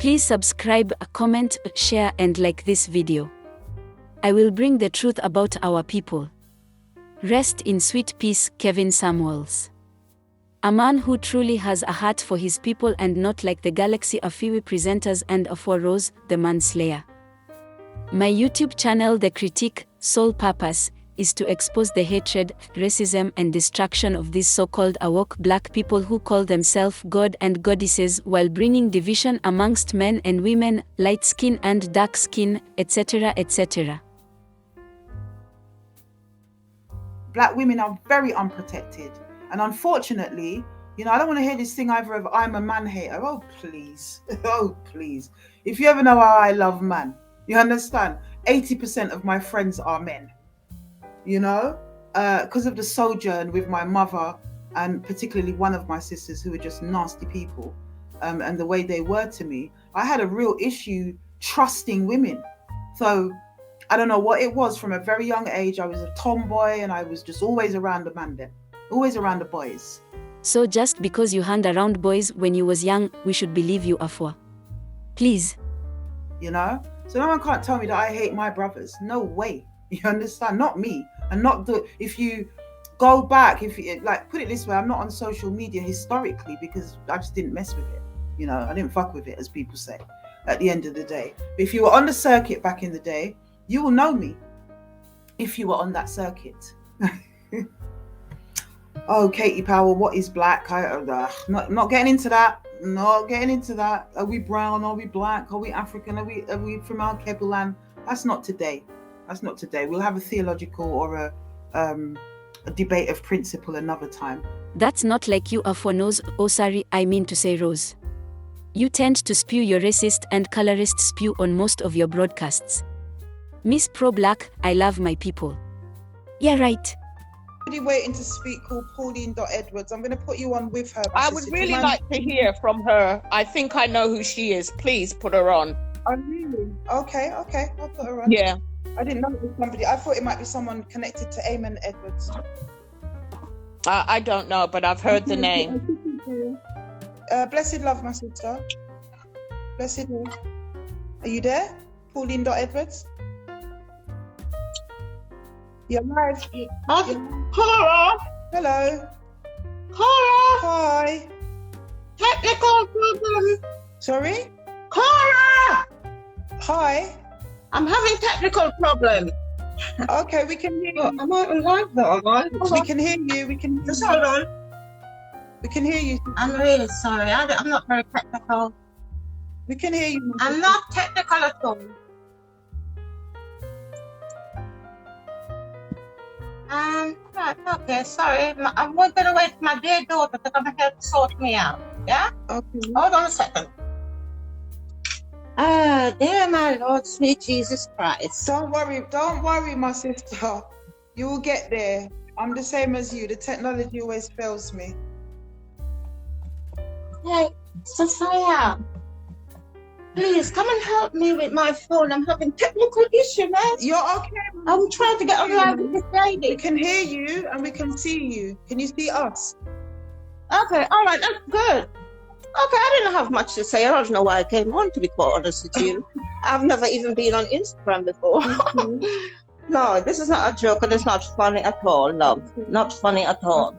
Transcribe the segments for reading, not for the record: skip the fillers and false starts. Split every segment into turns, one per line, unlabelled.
Please subscribe, comment, share and like this video. I will bring the truth about our people. Rest in sweet peace, Kevin Samuels. A man who truly has a heart for his people and not like the Galaxy Afua presenters and Afua Rose, the manslayer. My YouTube channel The Critique, sole purpose, is to expose the hatred, racism and destruction of these so-called awoke black people who call themselves God and goddesses while bringing division amongst men and women, light skin and dark skin, etc. etc.
Black women are very unprotected. And unfortunately, I don't want to hear this thing either of I'm a man hater. Oh, please. Oh, please. If you ever know how I love man, you understand? 80% of my friends are men. Because of the sojourn with my mother and particularly one of my sisters who were just nasty people, and the way they were to me, I had a real issue trusting women. So I don't know what it was. From a very young age, I was a tomboy and I was just always around the man then, always around the boys.
So just because you hung around boys when you was young, we should believe you, Afua? Please.
So no one can't tell me that I hate my brothers. No way. You understand? Not me. And if you go back, if you put it this way, I'm not on social media historically because I just didn't mess with it. I didn't fuck with it, as people say, at the end of the day. But if you were on the circuit back in the day, you will know me if you were on that circuit. Oh, Katie Powell, what is black? Not getting into that. Not getting into that. Are we brown? Are we black? Are we African? Are we from our Kebulan? That's not today. That's not today. We'll have a theological or a debate of principle another time.
That's not like you, Afua knows. Oh, sorry, I mean to say Rose. You tend to spew your racist and colorist spew on most of your broadcasts. Miss Pro-Black, I love my people. Yeah, right.
Somebody waiting to speak called Pauline.Edwards. I'm going to put you on with her.
I would really like to hear from her. I think I know who she is. Please put her on.
Oh, really? Okay. I'll put her on.
Yeah.
I didn't know it was somebody. I thought it might be someone connected to Eamon Edwards.
I don't know, but I've heard the name.
Blessed love, my sister. Blessed love. Are you there? Pauline.Edwards? You're live.
Cora!
Hello.
Cora!
Hi.
Technical problem.
Sorry?
Cora!
Hi.
I'm having technical problem.
Okay, we can hear you.
I might like that, right?
We can hear you. We can.
Just hold on.
We can hear you.
I'm really sorry. I'm not very technical.
We can hear you.
I'm not technical at all. Right, okay, sorry. I'm going to wait for my dear daughter to come and help sort me out. Yeah?
Okay.
Hold on a second. Dear my Lord, sweet Jesus Christ.
Don't worry, my sister. You will get there. I'm the same as you. The technology always fails me.
Hey, Sophia, please come and help me with my phone. I'm having technical issue, man.
You're okay.
I'm trying to get online with this lady.
We can hear you and we can see you. Can you see us?
Okay, all right, that's good. Okay, I didn't have much to say. I don't know why I came on, to be quite honest with you. I've never even been on Instagram before. No, this is not a joke and it's not funny at all, love. Not funny at all.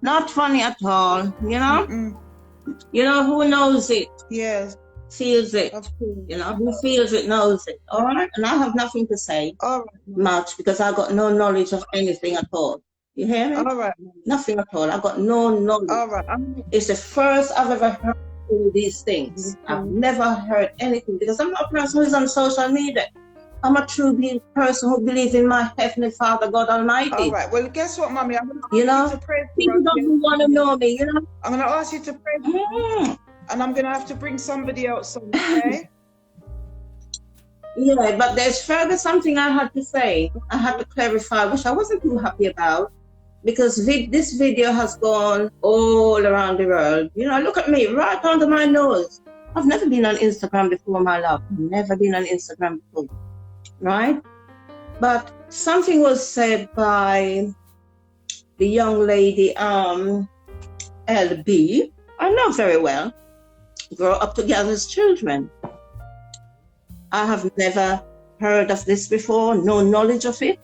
Not funny at all, Who knows it?
Yes.
Feels it. Who feels it knows it. All right? And I have nothing to say much because I got no knowledge of anything at all. You hear me?
All right.
Nothing at all. I got no knowledge.
All right.
It's the first I've ever heard all these things. I've never heard anything because I'm not a person who's on social media. I'm a true person who believes in my Heavenly Father, God Almighty.
All right. Well, guess what, Mommy? I'm going to ask you to pray for
people don't want to know me,
I'm going to ask you to pray for me. And I'm going to have to bring somebody else on, okay?
Yeah, but there's further something I had to say. I had to clarify, which I wasn't too happy about. Because this video has gone all around the world. Look at me, right under my nose. I've never been on Instagram before, my love. Never been on Instagram before, right? But something was said by the young lady, LB. I know very well. grow up together as children. I have never heard of this before, no knowledge of it.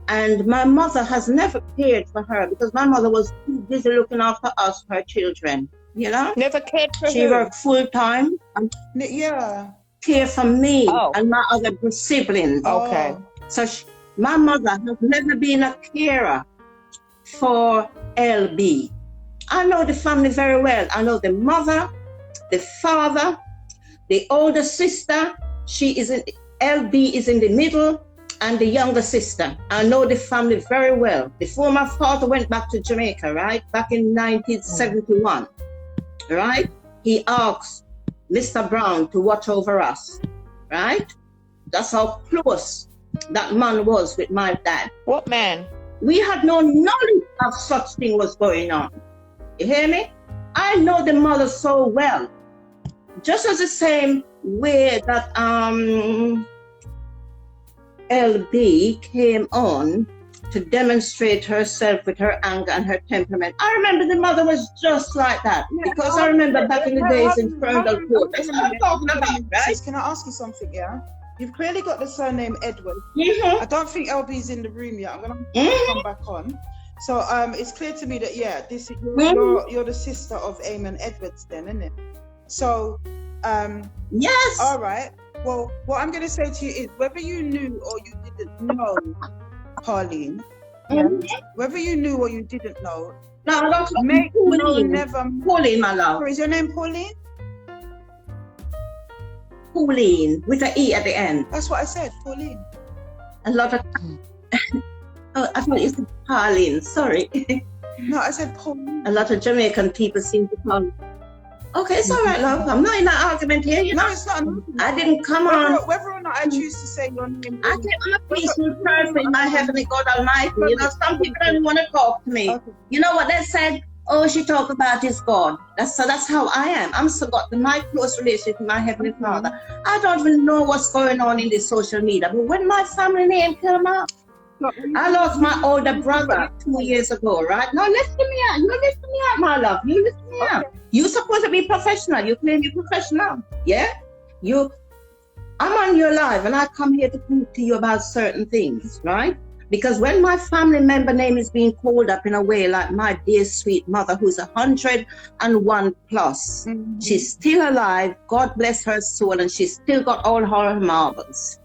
And my mother has never cared for her because my mother was too busy looking after us, her children. You know?
Never cared for
She
who?
worked full time and
Yeah.
care for me
Oh.
and my other siblings.
Okay.
So my mother has never been a carer for LB. I know the family very well. I know the mother, the father, the older sister. LB is in the middle, and the younger sister. I know the family very well. Before my father went back to Jamaica, right? Back in 1971, right? He asked Mr. Brown to watch over us, right? That's how close that man was with my dad.
What man?
We had no knowledge of such thing was going on. You hear me? I know the mother so well. Just as the same way that LB came on to demonstrate herself with her anger and her temperament. I remember the mother was just like that. Because I remember back in the days in Ferndale Court. That's what I'm talking about, right?
Can I ask you something, yeah? You've clearly got the surname Edward.
Mm-hmm.
I don't think LB's in the room yet. I'm gonna come back on. So it's clear to me that you're the sister of Eamon Edwards then, isn't it? So
Yes.
all right. Well, what I'm gonna say to you is whether you knew or you didn't know, Pauline, whether you knew or you didn't know,
No, I don't
make no
Pauline.
never.
Pauline, my love.
Is your name Pauline?
Pauline with an E at the end.
That's what I said, Pauline.
A lot of oh, I thought it's Pauline, sorry.
No, I said Pauline.
A lot of Jamaican people seem to call. Okay, it's all right, love. I'm not in that argument here, you know.
No, it's not.
I didn't come on.
Whether or not I choose to say your name.
I think I'm a peaceful person, my heavenly God Almighty. You know, some people don't want to talk to me.
Okay.
You know what they said? Oh, she talk about his God. That's how I am. I'm so got my close relationship with my heavenly Father. I don't even know what's going on in this social media. But when my family name came out, I lost my older brother 2 years ago, right? Now listen me out. You listen me out, my love. You listen me out. You're supposed to be professional. You claim you're professional. Yeah? I'm on your live and I come here to talk to you about certain things, right? Because when my family member name is being called up in a way like my dear sweet mother, who's 101 plus, she's still alive, God bless her soul, and she's still got all her marbles.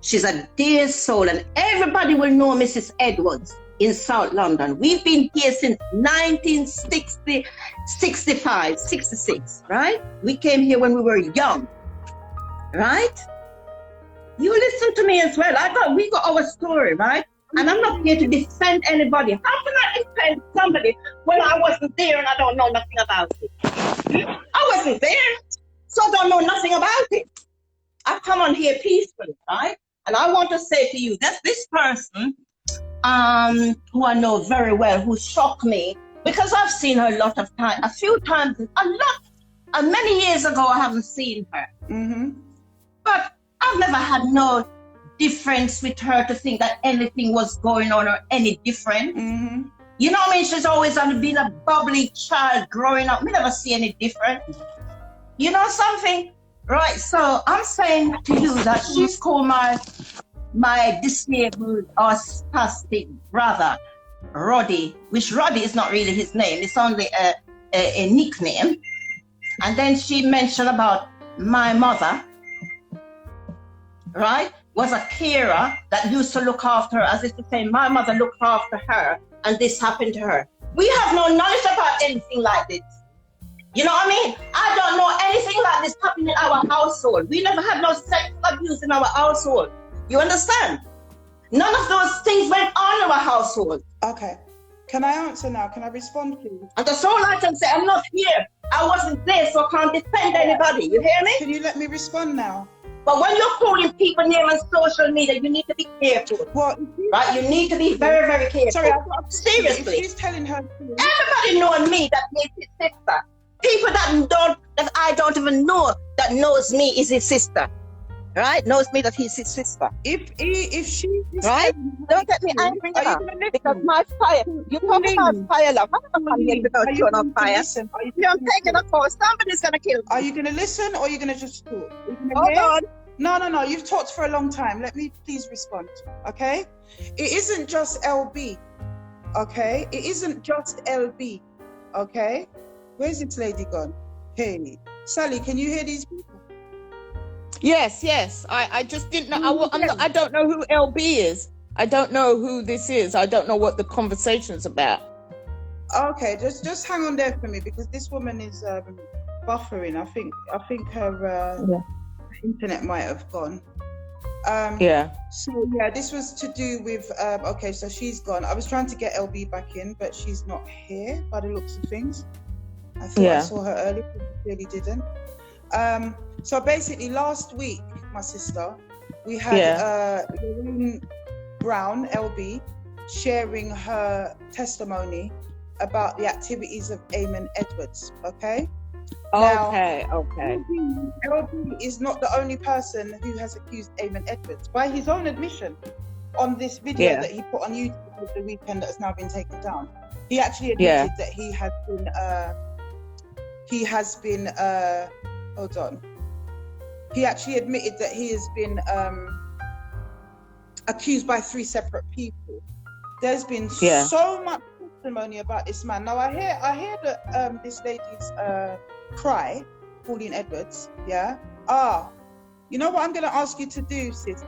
She's a dear soul, and everybody will know Mrs. Edwards in South London. We've been here since 1960, 65, 66, right? We came here when we were young, right? You listen to me as well. We got our story, right? And I'm not here to defend anybody. How can I defend somebody when I wasn't there and I don't know nothing about it? I wasn't there, so I don't know nothing about it. I come on here peacefully, right? And I want to say to you that this person, who I know very well, who shocked me, because I've seen her a few times, many years ago I haven't seen her. But I've never had no difference with her to think that anything was going on or any different. You know what I mean? She's always been a bubbly child growing up. We never see any different. You know something? Right, so I'm saying to you that she's called my disabled or spastic brother, Roddy, which Roddy is not really his name, it's only a nickname. And then she mentioned about my mother, right, was a carer that used to look after her, as if to say my mother looked after her and this happened to her. We have no knowledge about anything like this. You know what I mean? I don't know anything like this happening in our household. We never had no sex abuse in our household. You understand? None of those things went on in our household.
Okay. Can I answer now? Can I respond, please?
And that's all I can say. I'm not here. I wasn't there, so I can't defend anybody. You hear me?
Can you let me respond now?
But when you're calling people names on social media, you need to be careful.
What?
Right? You need to be very, very careful.
Sorry,
seriously.
If she's telling her.
Everybody knows me that is his sister. People that I don't even know that knows me is his sister. right, knows me that he's his sister.
If she is
Right? Don't get me angry,
are you
now,
gonna listen?
because my fire. You talk about fire, love. I'm not here to go
Are you
turn on
going to
fire.
listen? Are you
You're
gonna
taking a
listen?
call. Somebody's gonna kill
Are
me.
you gonna listen or are you gonna just talk? Are you gonna
Hold
hear?
on.
No. You've talked for a long time. Let me please respond. Okay? It isn't just LB. Okay? It isn't just LB. Okay? Where's this lady gone? Hey, Sally, can you hear these people?
Yes. I just didn't know. I don't know who LB is. I don't know who this is. I don't know what the conversation's about.
Okay, just hang on there for me because this woman is buffering. I think her internet might have gone.
Yeah.
So yeah, this was to do with okay, so she's gone. I was trying to get LB back in, but she's not here by the looks of things. I thought I saw her earlier, but I really didn't. So basically last week, my sister, we had Lorraine Brown, LB, sharing her testimony about the activities of Eamon Edwards, okay?
Okay.
LB is not the only person who has accused Eamon Edwards. By his own admission, on this video that he put on YouTube over the weekend that has now been taken down, he actually admitted that he has been hold on. He actually admitted that he has been accused by 3 separate people. There's been so much testimony about this man. Now I hear that this lady's cry, Pauline Edwards. Yeah. You know what I'm going to ask you to do, sis?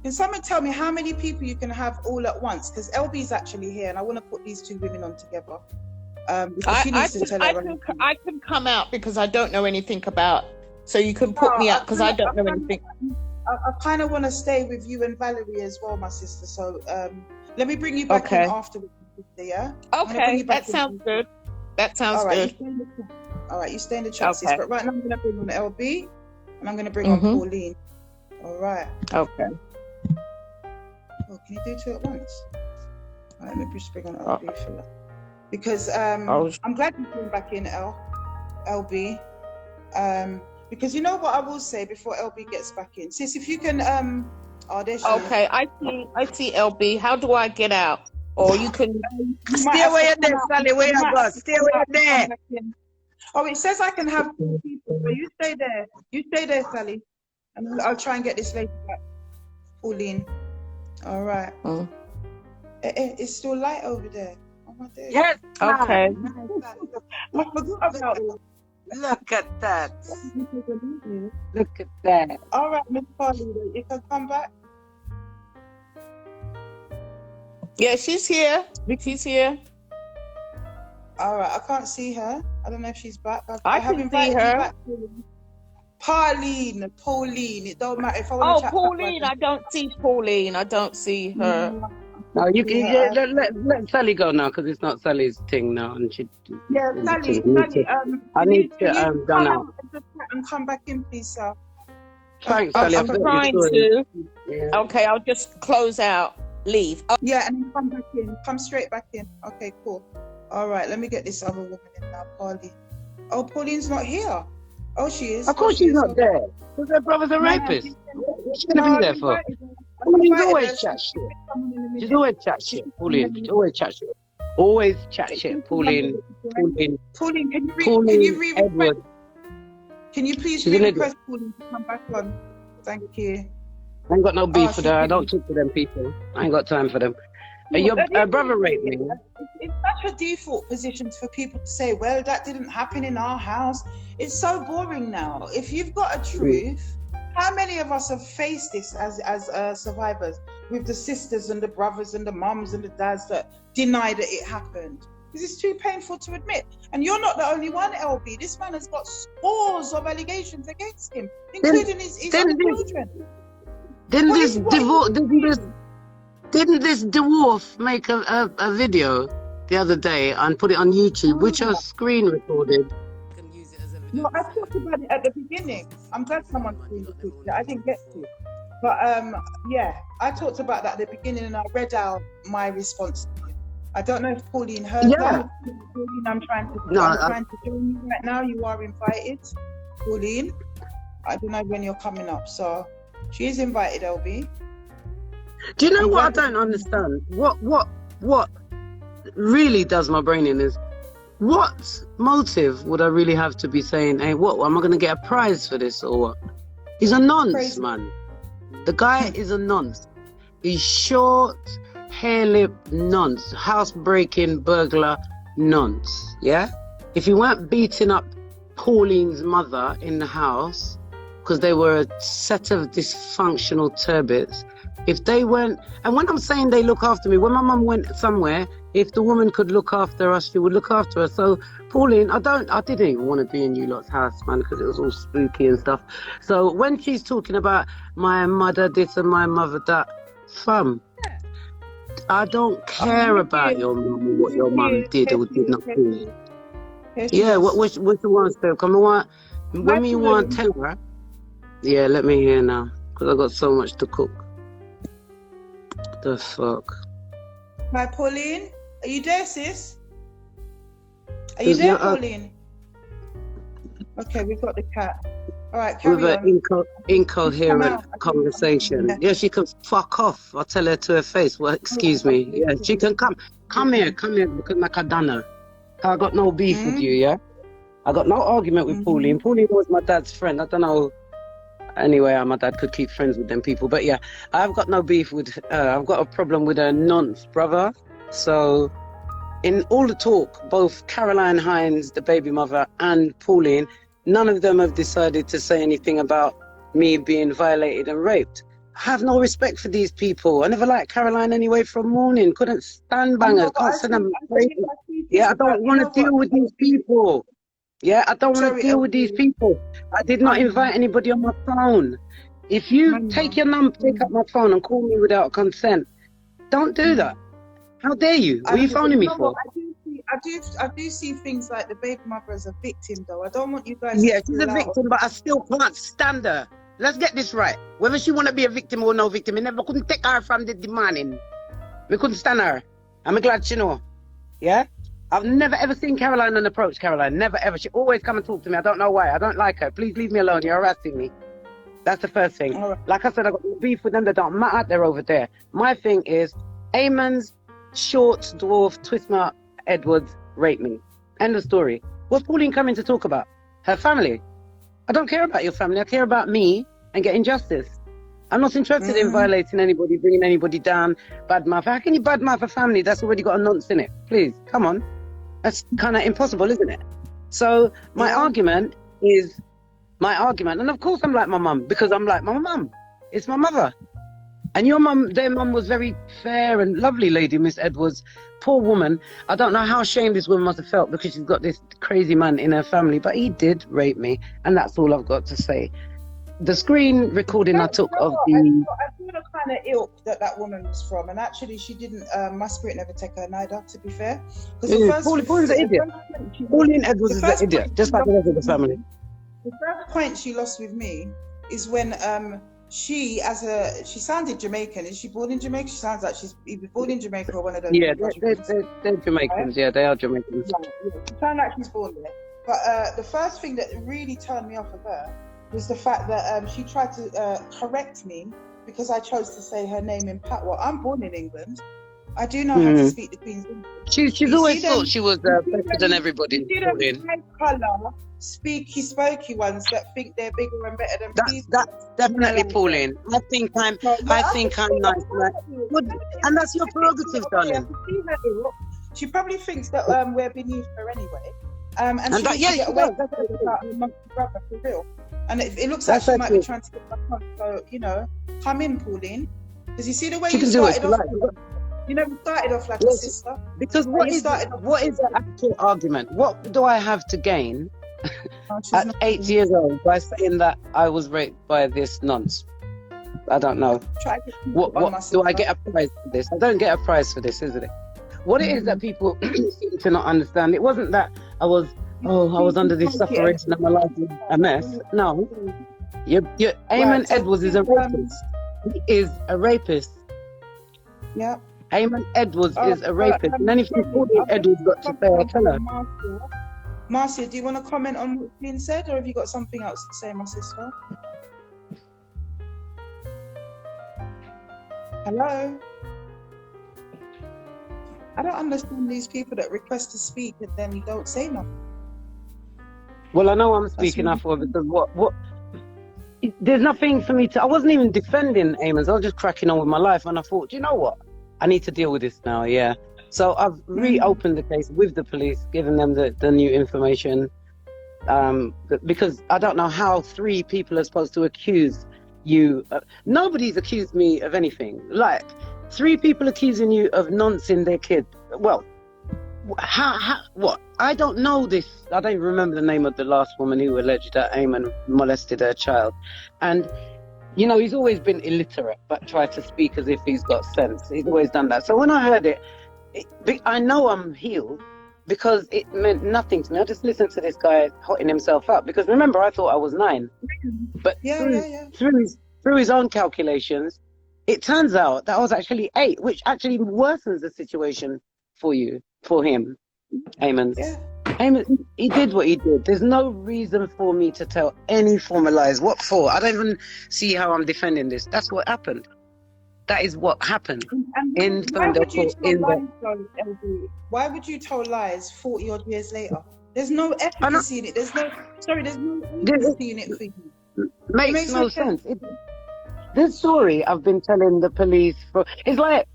Can someone tell me how many people you can have all at once? Because LB's actually here, and I want to put these 2 women on together.
I can come out because I don't know anything about. So you can put me out because I don't know anything.
I kind of want to stay with you and Valerie as well, my sister. So let me bring you back in afterwards, yeah?
Okay, that sounds good. That sounds good.
All right, you stay in the chat, sis. But right now I'm going to bring on LB and I'm going to bring on Pauline. All right.
Okay.
Oh, can you do 2 at once? All right, let me just bring on LB for that. Because I'm glad you came back in, LB. Because you know what I will say before LB gets back in, sis, if you can there she is.
I see LB. How do I get out? Or you can
stay away there, Sally. Where you go? Stay away there.
Oh, it says I can have 4 people, so you stay there. You stay there, Sally, and I'll try and get this lady back, Pauline. All right. It's still light over there. Oh my days.
Yes.
Okay.
I forgot about it.
Look at that. Look at that.
All right, Miss Parody, you can come back.
Yeah, she's here. She's here.
All right, I can't see her. I don't know if she's back.
I can see her.
Pauline. It don't matter if I want to chat.
Pauline. I don't see Pauline. I don't see her.
No, you can let Sally go now because it's not Sally's thing now, and she.
Yeah, Sally.
I need to go now.
And come back in, please, sir.
Thanks, Sally.
I'm trying to.
Yeah.
Okay, I'll just close out. Leave.
Yeah, and then come back in. Come straight back in. Okay, cool. All right, let me get this other woman in now, Pauline. Oh, Pauline's not here. Oh, she is.
Of course she's not there. Because her brother's a rapist. What's she going to be there for? Pauline's always chat shit. She's always chat shit, Pauline. She's always chat shit. Always chat shit, Pauline.
Pauline, can you re-request?
Edward.
Can you please re-request Pauline to come back on? Thank you.
I ain't got no beef with her. I don't talk to them people. I ain't got time for them. Your brother raped me.
It's such a default position for people to say, well, that didn't happen in our house. It's so boring now. If you've got a truth, how many of us have faced this as survivors with the sisters and the brothers and the mums and the dads that deny that it happened? Because it's too painful to admit. And you're not the only one, LB. This man has got scores of allegations against him, including his own children.
Didn't this dwarf make a video the other day and put it on YouTube, which was screen recorded?
No, I talked about it at the beginning. I'm glad someone screen recorded it. I didn't get to. But yeah, I talked about that at the beginning and I read out my response to it. I don't know if Pauline heard that. Pauline, I'm trying to join you right now. You are invited, Pauline. I don't know when you're coming up. So she is invited, LB.
Do you know
I'm
what I
glad-
don't understand? What really does my brain in is, what motive would I really have to be saying, hey, what, am I going to get a prize for this or what? He's a nonce,
Crazy.
man. The guy is a nonce. He's short, hair-lip nonce, house-breaking burglar nonce, yeah? If you weren't beating up Pauline's mother in the house because they were a set of dysfunctional turbits, if they weren't, and when I'm saying they look after me, when my mum went somewhere, if the woman could look after us, she would look after us. So Pauline, I didn't even want to be in you lot's house, man, because it was all spooky and stuff. So when she's talking about my mother this and my mother that, fam, I don't care about your mum or what your mum did or did not do. Yeah, what's the one step? Come on, when you want to tell her? Yeah, let me hear now, because I got so much to cook. The fuck?
Hi, Pauline. Are you there, sis? Are you there, Pauline? Okay, we've got the cat. All right, carry
with
on.
an incoherent conversation. Yeah, she can fuck off. I'll tell her to her face. Well, excuse me. Yeah, she can come here, because like I done her. I got no beef with you, yeah? I got no argument with Pauline. Pauline was my dad's friend. I don't know. Anyway, my dad could keep friends with them people. But yeah, I've got no beef with her. I've got a problem with her nonce, brother. So in all the talk, both Caroline Hines, the baby mother, and Pauline, none of them have decided to say anything about me being violated and raped. I have no respect for these people. I never liked Caroline anyway from morning. Couldn't stand bangers. Can't stand them. Yeah, I don't want to deal with these people. Yeah, I don't want to deal with these people. I did not invite anybody on my phone. If you take your number, take up my phone and call me without consent, don't do that. How dare you? What are you phoning me for?
I do see things like the baby mother as a victim, though. I don't want you guys.
Yeah, she's a victim, but I still can't stand her. Let's get this right. Whether she want to be a victim or no victim, I never couldn't take her from the demanding. We couldn't stand her. I'm glad she know. Yeah? I've never ever seen Caroline and approach Caroline. Never ever. She always come and talk to me. I don't know why. I don't like her. Please leave me alone. You're harassing me. That's the first thing. Right. Like I said, I got beef with them that don't matter. They're over there. My thing is, Eamon's short dwarf Twisma Edwards raped me. End of story. What's Pauline coming to talk about? Her family. I don't care about your family. I care about me and getting justice. I'm not interested in violating anybody, bringing anybody down, badmouth. How can you badmouth a family that's already got a nonce in it? Please, come on. That's kind of impossible, isn't it? So my argument, and of course I'm like my mum, because I'm like my mum. It's my mother. And your mum, their mum was very fair and lovely lady, Miss Edwards. Poor woman. I don't know how ashamed this woman must have felt because she's got this crazy man in her family, but he did rape me. And that's all I've got to say. The screen recording I took of the...
I feel the kind of ilk that woman was from, and actually she didn't, my spirit never take her neither, to be fair.
Pauline's an idiot. Pauline Edwards is an idiot, just like the rest of the family.
The first point she lost with me is when she sounded Jamaican. Is she born in Jamaica? She sounds like she's either born in Jamaica or one of those.
Yeah, they're Jamaicans. Yeah, they are Jamaicans.
Yeah. She sounds like she's born there. But the first thing that really turned me off of her was the fact that she tried to correct me because I chose to say her name in patois. I'm born in England. I do know how to speak the Queen's English.
She's always thought she was better than everybody.
Speaky, spokey ones that think they're bigger and better than people.
That's definitely Pauline. I think I'm nice, man. And that's your prerogative, darling.
She probably thinks that we're beneath her anyway. And she
that,
yeah, get away with her monkey brother for real. And it looks like she might be trying to get back on. So, come in, Pauline. Because you see the way you started off. You never started off like a sister.
Because what is the actual argument? What do I have to gain at 8 years old by saying that I was raped by this nonce? I don't know. What do I get a prize for this? I don't get a prize for this, isn't it? What it is that people seem to not understand, it wasn't that I was under this separation and my life was a mess. No. Eamon Edwards is a rapist. He is a rapist.
Yeah.
Eamon Edwards is a rapist. And then if you call Edwards got to say, I'll tell her.
Marcia, do you want to comment on what's being said, or have you got something else to say, my sister? Hello? I don't understand these people that request to speak and then you don't say nothing.
Well, I know I'm speaking Afua because what there's nothing for me to. I wasn't even defending Eamons. I was just cracking on with my life, and I thought, you know what? I need to deal with this now. Yeah. So I've reopened the case with the police, giving them the new information. Because I don't know how 3 people are supposed to accuse you. Nobody's accused me of anything. Like 3 people accusing you of noncing their kid. Well, what? I don't know this. I don't remember the name of the last woman who alleged that Eamon molested her child. And, you know, he's always been illiterate, but tried to speak as if he's got sense. He's always done that. So when I heard it, I know I'm healed because it meant nothing to me. I just listened to this guy hotting himself up because remember, I thought I was 9. But through his own calculations, it turns out that I was actually 8, which actually worsens the situation for him, Eamon.
Yeah.
Eamon, he did what he did. There's no reason for me to tell any form of lies. What for? I don't even see how I'm defending this. That's what happened. That is what happened.
And why would you tell lies 40 odd years later? There's no efficacy in it. There's no efficacy in it for you.
Makes no sense. This story I've been telling the police it's like,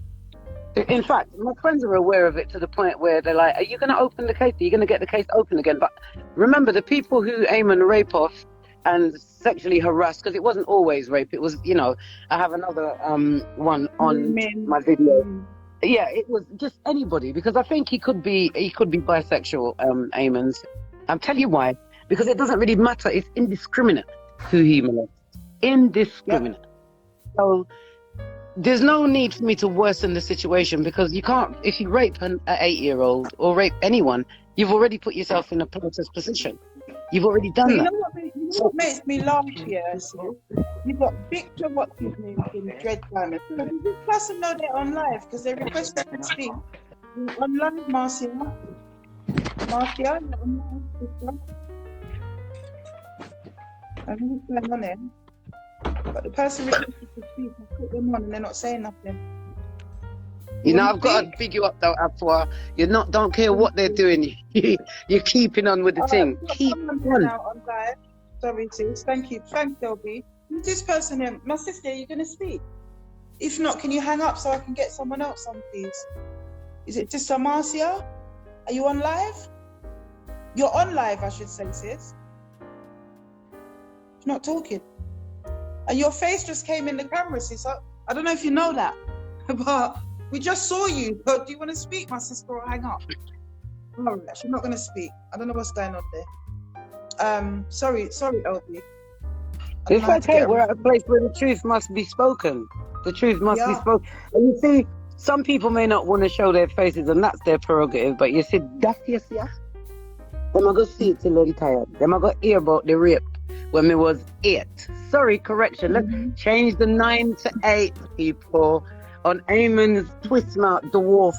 in fact, my friends are aware of it to the point where they're like, are you going to open the case? Are you going to get the case open again? But remember, the people who Eamon rape off and sexually harassed, because it wasn't always rape, it was, you know, I have another one on my video. Yeah, it was just anybody, because I think he could be bisexual, Eamon's. I'll tell you why, because it doesn't really matter. It's indiscriminate who he molests. Indiscriminate. Yeah. So there's no need for me to worsen the situation, because you can't, if you rape an 8-year-old or rape anyone, you've already put yourself in a protest position. You've already done that.
You know what makes me laugh here? You've got Victor, what's his name, in Dread Diamond. So does this person know they're on live? Because they requested to speak. You're on live, Marcia. Marcia, you're on live, sister. I don't know what's going on there. But the person requested to speak, I put them on and they're not saying nothing.
You know, I've got to big you up though, Afua. Don't care what they're doing. You're keeping on with the thing. Keep on.
Sorry, sis. Thank you. Thanks, Delby. Who's this person here? My sister, are you going to speak? If not, can you hang up so I can get someone else on, please? Is it just Marcia? Are you on live? You're on live, I should say, sis. She's not talking. And your face just came in the camera, sis. I don't know if you know that, but we just saw you. But do you want to speak, my sister, or hang up? All right, she's not going to speak. I don't know what's going on there. Sorry, LB.
It's okay. We're at a place where the truth must be spoken. The truth must be spoken. And you see, some people may not want to show their faces, and that's their prerogative. But you see, that's yes. Them I go see it till I'm tired. Them I go hear about the rape when me was 8. Sorry, correction. Let's change the 9 to 8, people. On Eamon's twist mouth dwarf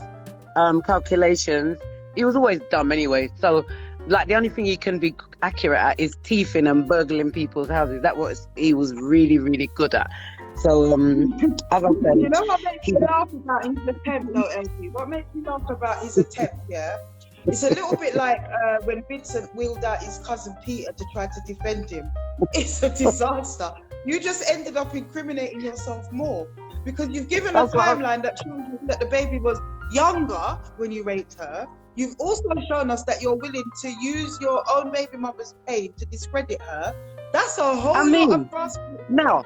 calculations, he was always dumb anyway. So, like, the only thing he can be accurate at is thieving and burgling people's houses. That was he was really, really good at. So, as I said,
you know what makes me laugh about his attempt, though, Elsie? What makes me laugh about his attempt? Yeah, it's a little bit like when Vincent wheeled out his cousin Peter to try to defend him. It's a disaster. You just ended up incriminating yourself more. Because you've given a timeline that shows that the baby was younger when you raped her. You've also shown us that you're willing to use your own baby mother's pain to discredit her. That's a whole lot of grasping.
Now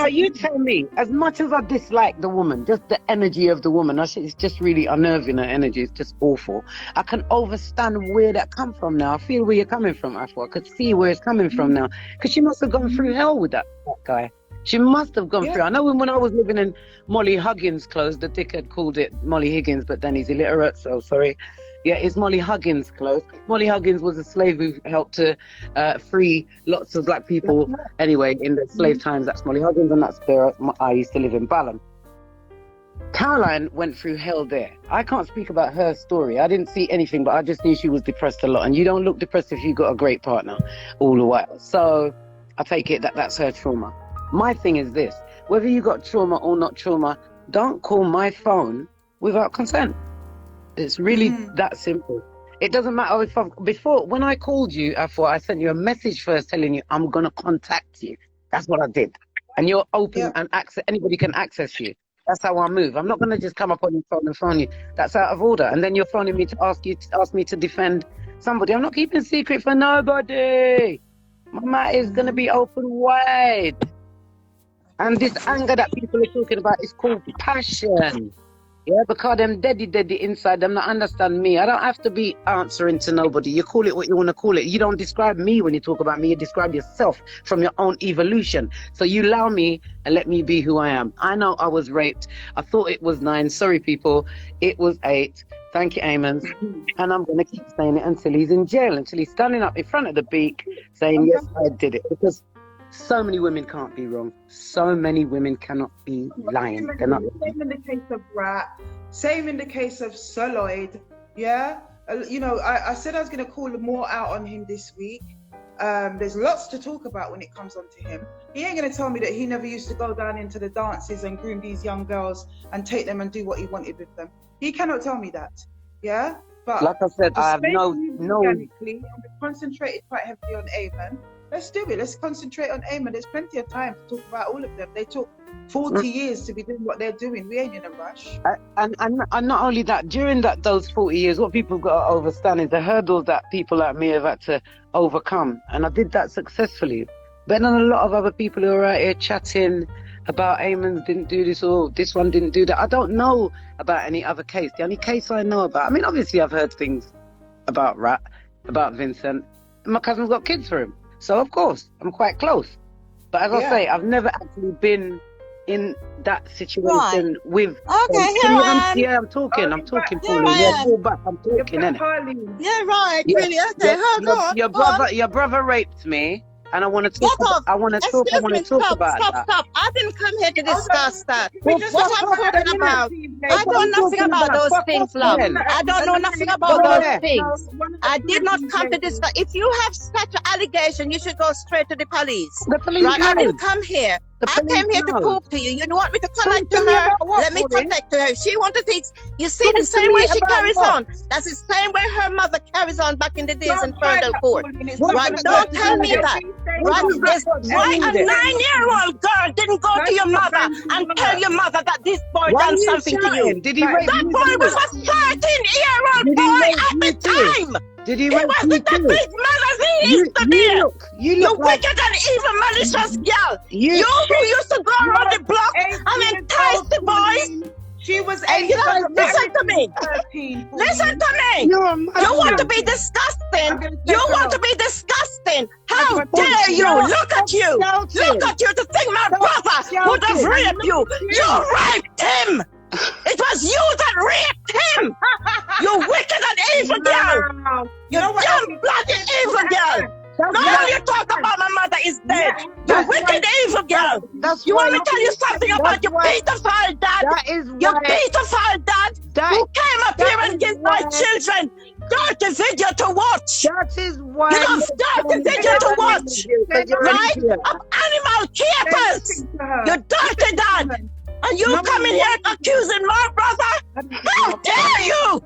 you tell me, as much as I dislike the woman, just the energy of the woman, it's just really unnerving. Her energy is just awful. I can understand where that comes from now. I feel where you're coming from, Afua. I could see where it's coming from now. Because she must have gone through hell with that guy. She must have gone through. I know when I was living in Molly Huggins' close, the dickhead called it Molly Higgins, but then he's illiterate, so sorry. Yeah, it's Molly Huggins' close. Molly Huggins was a slave who helped to free lots of black people. Anyway, in the slave times, that's Molly Huggins, and that's where I used to live in Balham. Caroline went through hell there. I can't speak about her story. I didn't see anything, but I just knew she was depressed a lot. And you don't look depressed if you've got a great partner all the while. So I take it that that's her trauma. My thing is this: whether you got trauma or not trauma, don't call my phone without consent. It's really that simple. It doesn't matter if when I called you, I sent you a message first telling you I'm gonna contact you. That's what I did. And you're open and anybody can access you. That's how I move. I'm not gonna just come up on your phone and phone you. That's out of order. And then you're phoning me to ask me to defend somebody. I'm not keeping secret for nobody. My mouth is gonna be open wide. And this anger that people are talking about is called passion. Yeah, because them daddy inside them not understand me. I don't have to be answering to nobody. You call it what you want to call it. You don't describe me when you talk about me. You describe yourself from your own evolution. So you allow me and let me be who I am. I know I was raped. I thought it was 9. Sorry, people. It was 8. Thank you, Amons. And I'm going to keep saying it until he's in jail, until he's standing up in front of the beak saying, yes, I did it. Because so many women can't be wrong. So many women cannot be lying.
Same in the case of Rat. Same in the case of Sir Lloyd. Yeah. You know, I said I was going to call more out on him this week. There's lots to talk about when it comes on to him. He ain't going to tell me that he never used to go down into the dances and groom these young girls and take them and do what he wanted with them. He cannot tell me that. Yeah. But
like I said, I have no.
Organically, and we concentrated quite heavily on Eamon. Let's do it. Let's concentrate on Eamon. There's plenty of time to talk about all of them. They took 40 years to be doing what they're doing. We ain't in a rush.
And not only that, during those 40 years, what people got to understand is the hurdles that people like me have had to overcome. And I did that successfully. Better than a lot of other people who are out here chatting about Eamon didn't do this or this one didn't do that. I don't know about any other case. The only case I know about, I mean, obviously I've heard things about Rat, about Vincent. My cousin's got kids for him. So, of course, I'm quite close. But as I say, I've never actually been in that situation with...
Okay, here I am.
Yeah, I'm talking, Pauline. Yeah, pull back, I'm talking, innit?
Yeah, right, really, okay, hold on.
Your brother raped me. And I want to talk. I want to talk about that.
Stop! I didn't come here to discuss that. What I'm talking about, I know nothing about those things, love. I don't know nothing about those things. I did not come to discuss. If you have such an allegation, you should go straight to the police.
The police
right? I didn't come here. I came here to talk to you. You want me to connect to her? Let me connect to her. She wants to think. You see the same way she carries on. That's the same way her mother carries on back in the days in Ferndale Court. Right? Don't tell me that. Right? Why a 9-year-old girl didn't go to your mother and tell your mother that this boy done something to you?
Did he rape
that boy was a 13-year-old boy at the time.
Did he rape you
wasn't the big man as he used to be. You wicked and evil, malicious girl. You who used to go around the block and entice the boys.
She was
listen to me. Listen to me. You want to be disgusting. You want to be disgusting. How dare you? Look at you. Look at you to think my brother would have raped you. You raped him. It was you that raped him. You wicked and evil girl. You dumb bloody evil girl. Now you talk about my mother is dead. You wicked evil girl. You want me to tell you something about your pedophile dad? Your pedophile dad who came up here and gave my children dirty video to watch.
That is why
you have dirty video to watch. Right? Of animal keepers. You dirty dad. And you come in here accusing my brother? How dare you?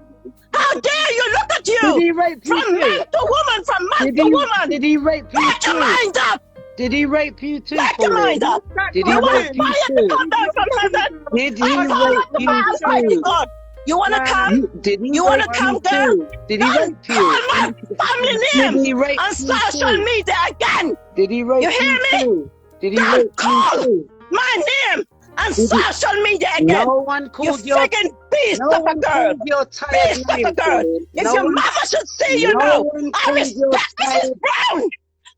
How dare you? Look at you!
Did he rape you
from
too?
Man to woman, from man to woman!
Did he rape you
Back
too?
your mind up!
Did he rape you too?
Back your mind up!
Did he rape you too?
Come down from heaven!
Did he rape you too?
God. You wanna come?
You
wanna come, girl?
Did he rape you?
Call my family name on social media again!
Did he rape you?
You hear me?
Did he rape you too?
My name on social media again!
No one called
you friggin' beast of a girl! Beast of a girl! If your mother should see you now, I respect Mrs. Brown!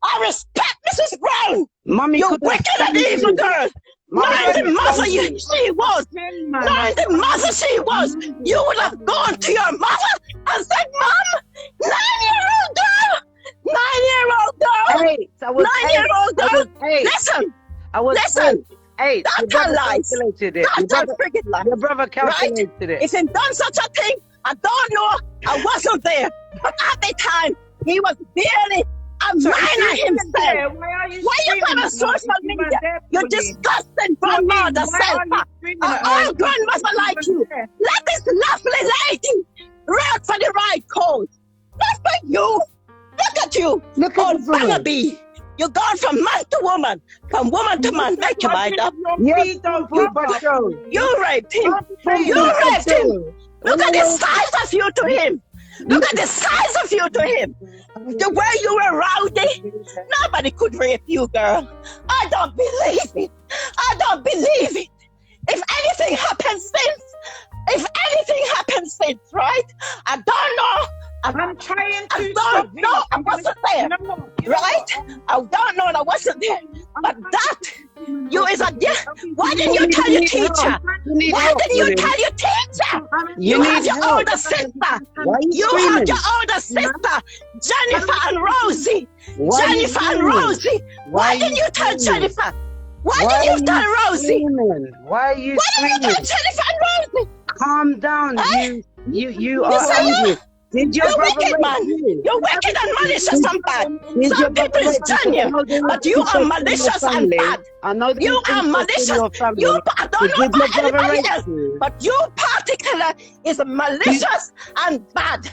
I respect Mrs. Brown!
Mommy,
you wicked and evil girl! Knowing the mother she was! Knowing the mother she was! You would have gone to your mother and said, Mom! 9-year-old girl! 9-year-old girl! 9-year-old girl! Listen! Listen!
Hey, your
That's a
brother
lie.
calculated it. Your
That's a
brother,
freaking lie.
your brother calculated it.
If he done such a thing, I don't know. I wasn't there. But at the time, he was barely a minor himself.
Why
you got on social media? You're disgusting grandmother self. All grandmother like you. Let this lovely lady work for the right cause. Not for you. Look at you.
Look at
Old Barnaby. You're gone from man to woman, from woman to man. Make your mind up.
Yes, but show.
You raped him. You raped him. Look at the size of you to him. Look at the size of you to him. The way you were rowdy. Nobody could rape you, girl. I don't believe it. I don't believe it. If anything happens since, right? I don't know.
I'm trying to
I don't know. I wasn't there. Right? I don't know. I wasn't there. But that, you is a... Why didn't you tell your teacher? Why didn't you tell your teacher? You have your older sister. You have your older sister, Jennifer and Rosie. Jennifer and Rosie. Why didn't you tell Jennifer? Why didn't you tell Rosie?
Why are you
Why didn't you tell Jennifer and Rosie?
Calm down.
Hey?
You are angry. Did your
You're
brother
wicked,
rape
man.
you?
You're wicked and malicious and bad.
Did your
Some
brother
people is
rape you?
genuine, but you are malicious and bad.
I know that
You are malicious. I don't know about anybody else, but you particular is malicious and bad.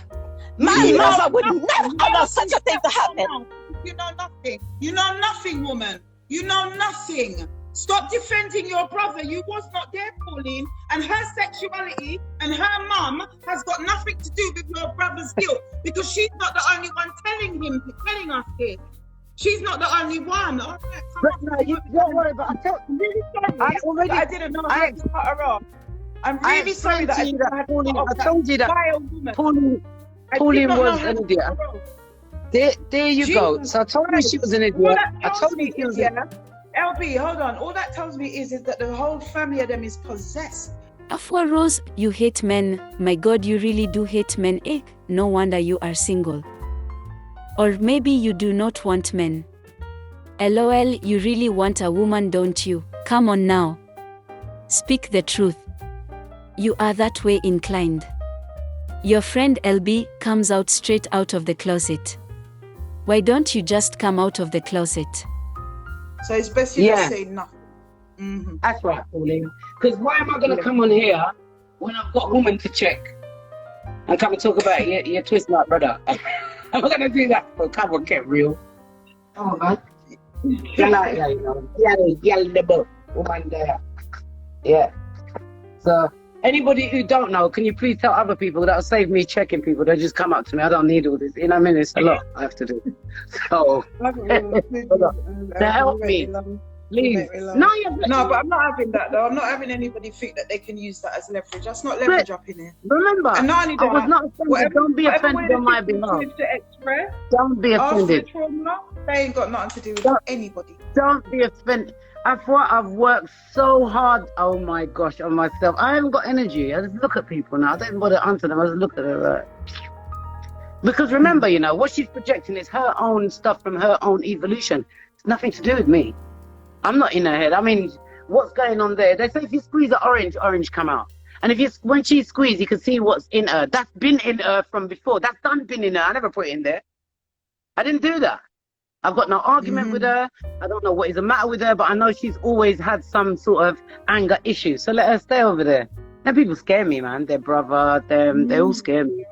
My mother would never allow such a thing to happen.
You know nothing. You know nothing, woman. You know nothing. Stop defending your brother. You was not there, Pauline. And her sexuality and her mum has got nothing to do with your brother's guilt, because she's not the only one telling us this. She's not the only one. All right,
But no, you don't worry about it.
I'm really sorry.
I already-
I didn't know I had to cut her off. I'm really sorry that I
told you that,
had to
Pauline.
cut off
I told you that.
vile woman.
Pauline
I did not know
was
how
an
to
idiot.
cut her off.
There you go.
Jesus
So I told you she was an
All
idiot.
that
I
tells
told
me
you she was
is,
an
yeah, LB, hold on. All that tells me is that the whole family of them is possessed.
Afua Rose, you hate men. My God, you really do hate men. Eh? No wonder you are single. Or maybe you do not want men. LOL, you really want a woman, don't you? Come on now. Speak the truth. You are that way inclined. Your friend LB comes out straight out of the closet. Why don't you just come out of the closet?
So it's best you just say nothing. Mm-hmm.
That's right, Pauline. Because why am I going to come on here when I've got a woman to check and come and talk about your twist nut brother? I'm not going to do that. So come on, get real. Come on, man. Woman there. Yeah. So anybody who don't know, can you please tell other people that'll save me checking people? They just come up to me. I don't need all this. You know what I mean? It's a lot I have to do. So to help me. Please.
No, but I'm not having that though. I'm not having anybody think that they can use that as leverage. That's not leverage up in here.
Remember,
And not only
I was
that,
not offended. Don't be offended on my behalf. Don't be offended.
Trauma, they ain't got nothing to do with anybody.
Don't be offended. I've worked so hard, oh my gosh, on myself. I haven't got energy. I just look at people now. I don't even bother to answer them. I just look at her. Because remember, you know, what she's projecting is her own stuff from her own evolution. It's nothing to do with me. I'm not in her head. I mean, what's going on there? They say if you squeeze an orange come out. And when she squeezes, you can see what's in her. That's been in her from before. That's done been in her. I never put it in there. I didn't do that. I've got no argument with her. I don't know what is the matter with her, but I know she's always had some sort of anger issue. So let her stay over there. Them people scare me, man. Their brother, them, they all scare me.